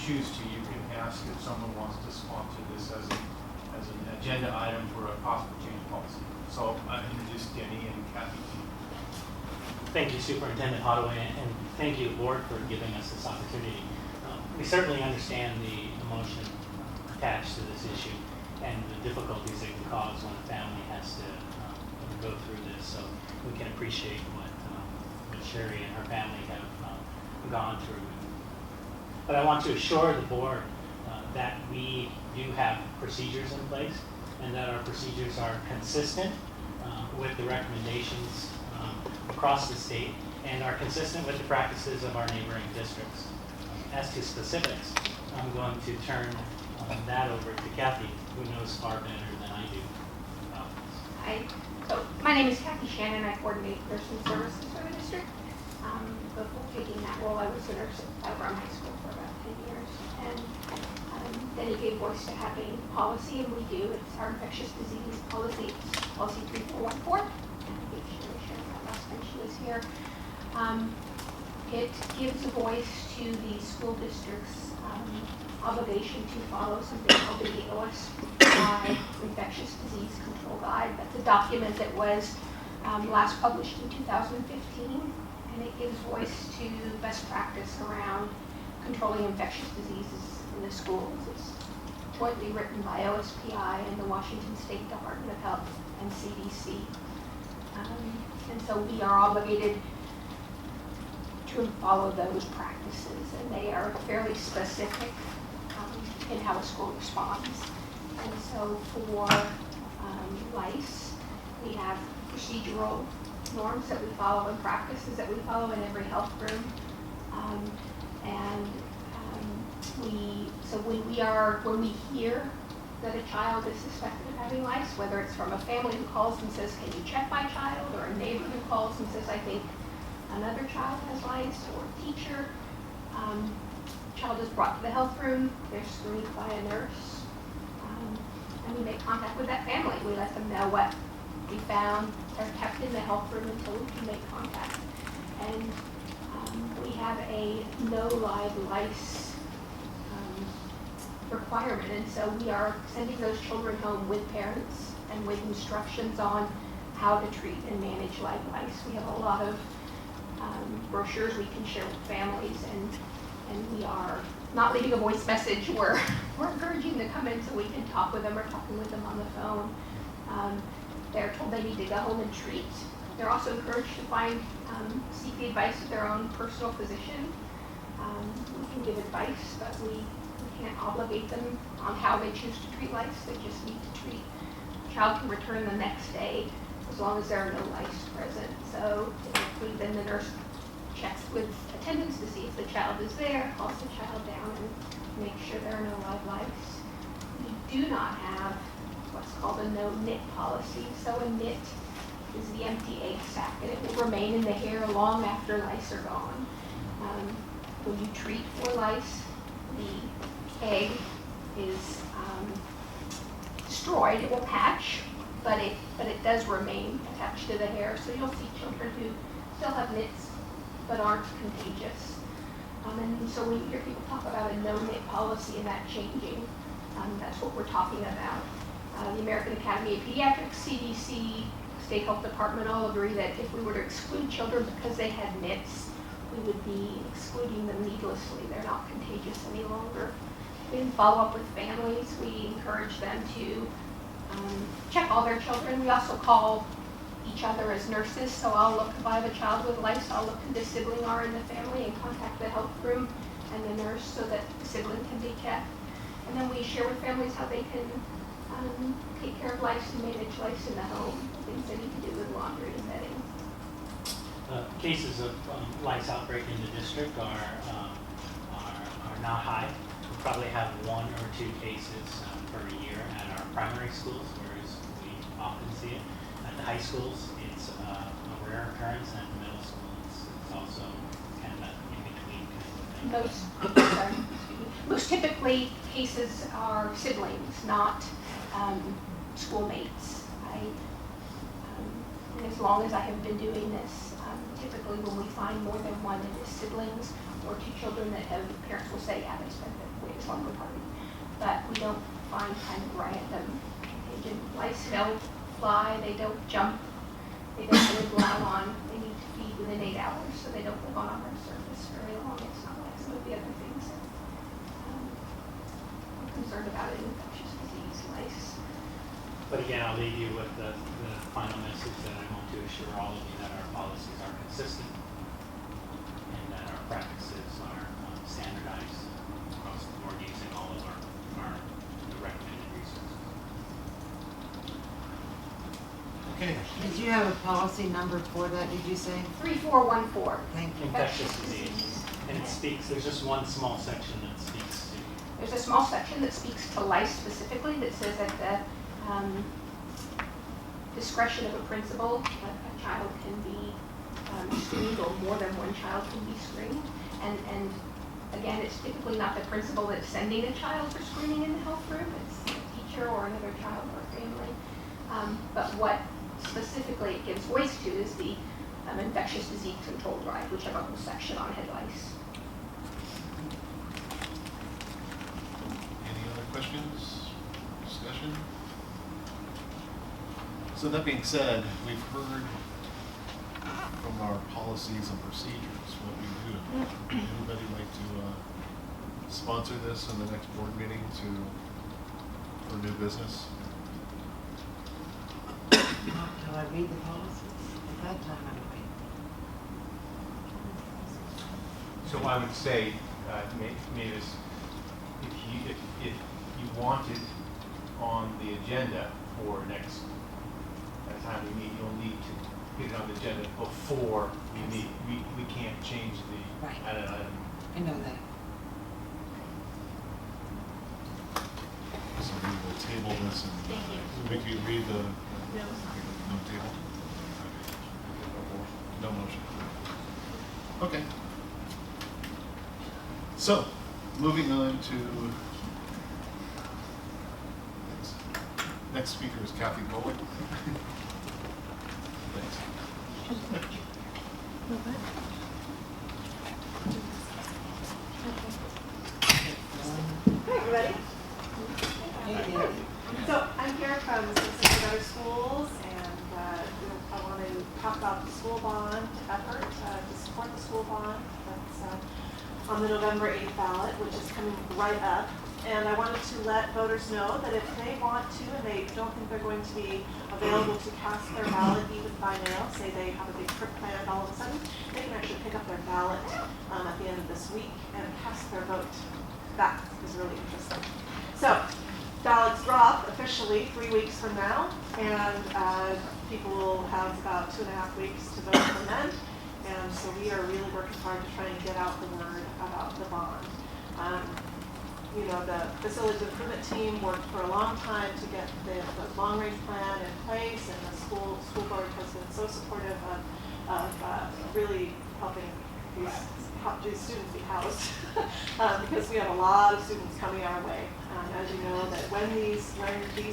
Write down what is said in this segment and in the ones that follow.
choose to, you can ask if someone wants to sponsor this as an agenda item for a possible change policy. So I introduce Denny and Kathy to you. Thank you, Superintendent Holloway, and thank you, Board, for giving us this opportunity. We certainly understand the emotion attached to this issue and the difficulties it can cause when a family has to go through this. So we can appreciate what Sherry and her family have gone through. But I want to assure the Board that we do have procedures in place and that our procedures are consistent with the recommendations across the state and are consistent with the practices of our neighboring districts. As to specifics, I'm going to turn that over to Kathy, who knows far better than I do about this. Hi. So my name is Kathy Shannon. I coordinate nursing services for the district. Before taking that role, I was a nurse at Brown High School for about 10 years. And then he gave voice to having policy, and we do. It's our infectious disease policy. It's policy 3414. I think she shared that last time she was here. It gives a voice to the school district's obligation to follow something called the OSPI Infectious Disease Control Guide. That's a document that was last published in 2015, and it gives voice to best practice around controlling infectious diseases in the schools. It's jointly written by OSPI and the Washington State Department of Health and CDC. And so we are obligated to follow those practices, and they are fairly specific in how a school responds. And so for Lice, we have procedural norms that we follow and practices that we follow in every health room. When we hear that a child is suspected of having lice, whether it's from a family who calls and says, "Can you check my child?" or a neighbor who calls and says, "I think another child has lice," or a teacher, child is brought to the health room, they're screened by a nurse, and we make contact with that family. We let them know what we found. They're kept in the health room until we can make contact. And we have a no live lice requirement, and so we are sending those children home with parents and with instructions on how to treat and manage live lice. We have a lot of brochures we can share with families, and we are not leaving a voice message. We're encouraging them to come in so we can talk with them, or talking with them on the phone. They're told they need to go home and treat. They're also encouraged to seek the advice of their own personal physician. We can give advice, but we can't obligate them on how they choose to treat lice. They just need to treat. The child can return the next day as long as there are no lice present. So typically then the nurse checks with attendants to see if the child is there, calls the child down, and make sure there are no live lice. We do not have what's called a no-nit policy. So a nit is the empty egg sac, and it will remain in the hair long after lice are gone. When you treat for lice, the egg is destroyed. It will patch, but it does remain attached to the hair. So you'll see children who still have nits but aren't contagious. And so when you hear people talk about a no-nit policy and that changing, that's what we're talking about. The American Academy of Pediatrics, CDC, State Health Department all agree that if we were to exclude children because they had nits, we would be excluding them needlessly. They're not contagious any longer. We follow up with families. We encourage them to check all their children. We also call each other as nurses. So I'll look, if I have a child with lice, I'll look who the sibling are in the family and contact the health room and the nurse so that the sibling can be kept. And then we share with families how they can take care of lice and manage lice in the home, things they need to do with laundry and bedding. Cases of lice outbreak in the district are not high. We probably have 1 or 2 cases per year at our primary schools, whereas we often see it. At the high schools, it's a rare occurrence, and at the middle school, it's also kind of in between kind of thing. Most typically, cases are siblings, not schoolmates. And as long as I have been doing this, typically when we find more than one, it is siblings or two children that have, parents will say, yeah, they spent the way this longer party. But we don't find kind of random. Lice don't fly, they don't jump, they don't live long on, they need to feed within 8 hours, so they don't live on our surface very long. It's not like some of the other things that we're concerned about in infectious disease, lice. But again, I'll leave you with the final message that I want to assure all of you that our policies are consistent and that our practices are standardized across the board using all of our the recommended resources. Okay. Did you have a policy number for that, did you say? 3414. Thank you. Infectious disease. And it speaks, there's just one small section that speaks to. There's a small section that speaks to lice specifically that says at the discretion of a principal, a child can be screened or more than one child can be screened. And again, it's typically not the principal that's sending a child for screening in the health room, it's a teacher or another child or family. But what specifically it gives voice to is the infectious disease control drive, which have a whole section on head lice. Any other questions, discussion? So that being said, we've heard from our policies and procedures what we do. Would anybody like to sponsor this in the next board meeting for new business? Shall I read the policies? At that time, I would read. So I would say, Mavis, if you want it on the agenda for next time we meet, you'll need to get it on the agenda before we meet. We can't change the Right. added item. I know that. So we will table this and we can read the no table. No motion. Okay. So, moving on to next speaker is Kathy Bowling. Thanks. Hi, everybody. Hey, Dave. So I'm here from Citizens for Better Schools, and I want to talk about the school bond effort to support the school bond. That's on the November 8th ballot, which is coming right up. And I wanted to let voters know that if they want to and they don't think they're going to be available to cast their ballot even by mail, say they have a big trip planned all of a sudden, they can actually pick up their ballot at the end of this week and cast their vote. That is really interesting. So, ballots drop officially 3 weeks from now, and people will have about 2.5 weeks to vote from then. And so we are really working hard to try and get out the word about the bond. You know, the facilities improvement team worked for a long time to get the long-range plan in place, and the school board has been so supportive of really helping these students be housed because we have a lot of students coming our way. As you know, that when these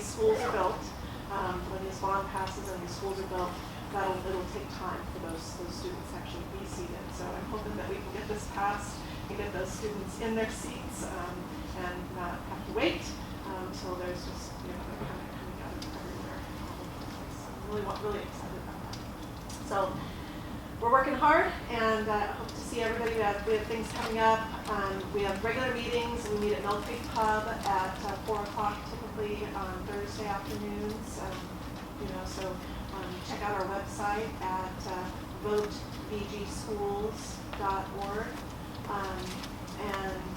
schools are built, when this bond passes and these schools are built, it'll take time for those students to actually be seated. So I'm hoping that we can get this passed and get those students in their seats and not have to wait until there's just, you know, they're kind of coming out of everywhere. So I'm really excited about that. So we're working hard, and I hope to see everybody. We have things coming up. We have regular meetings. We meet at Mill Creek Pub at 4 o'clock typically on Thursday afternoons. You know, so check out our website at votebgschools.org, and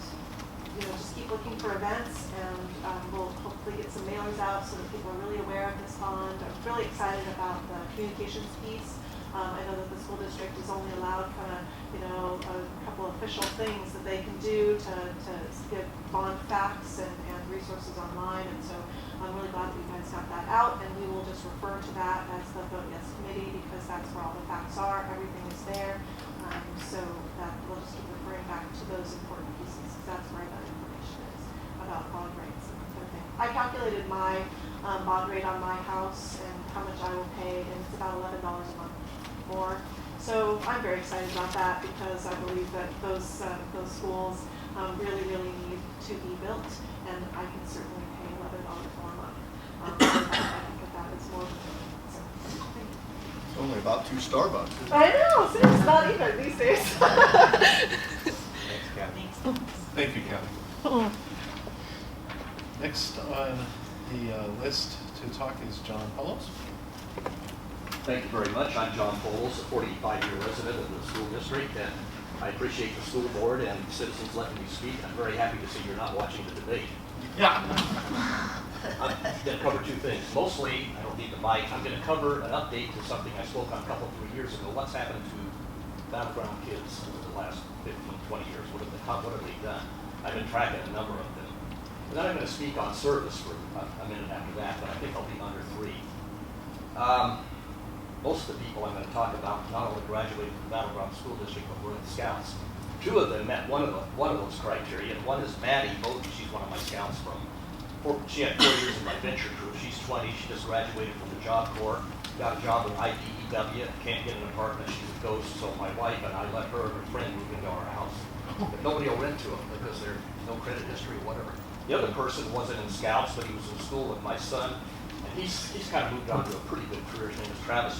you know, just keep looking for events, and we'll hopefully get some mailers out so that people are really aware of this bond. I'm really excited about the communications piece. I know that the school district is only allowed kind of, you know, a couple official things that they can do to get bond facts and resources online, and so I'm really glad that you guys got that out, and we will just refer to that as the Vote Yes Committee because that's where all the facts are, everything is there, so that we'll just keep referring back to those important pieces because that's where that information is about bond rates and everything. I calculated my bond rate on my house and how much I will pay, and it's about $11 a month more. So I'm very excited about that because I believe that those schools really, really need to be built, and I can certainly pay $11 for a month. I think that is more than so, thank you. It's only about 2 Starbucks. I know, so it's not even these days. Thanks, Kathy. Thank you, Kathy. Next on the list to talk is John Ballots. Thank you very much. I'm John Poles, a 45-year resident of the school district, and I appreciate the school board and citizens letting me speak. I'm very happy to see you're not watching the debate. Yeah. I'm going to cover 2 things. Mostly, I don't need the mic, I'm going to cover an update to something I spoke on a couple, 3 years ago. What's happened to battleground kids over the last 15, 20 years? What have they done? I've been tracking a number of them. And then I'm going to speak on service for a minute after that, but I think I'll be under 3. Most of the people I'm going to talk about not only graduated from the Battleground School District, but were in the Scouts. 2 of them met one of those criteria. One is Maddie Bowden. She's one of my Scouts she had 4 years in my venture crew. She's 20. She just graduated from the Job Corps, got a job with IDEW, can't get an apartment. She's a ghost, so my wife and I let her and her friend move into our house. But nobody will rent to them because there's no credit history or whatever. The other person wasn't in Scouts, but he was in school with my son. And he's kind of moved on to a pretty good career. His name is Travis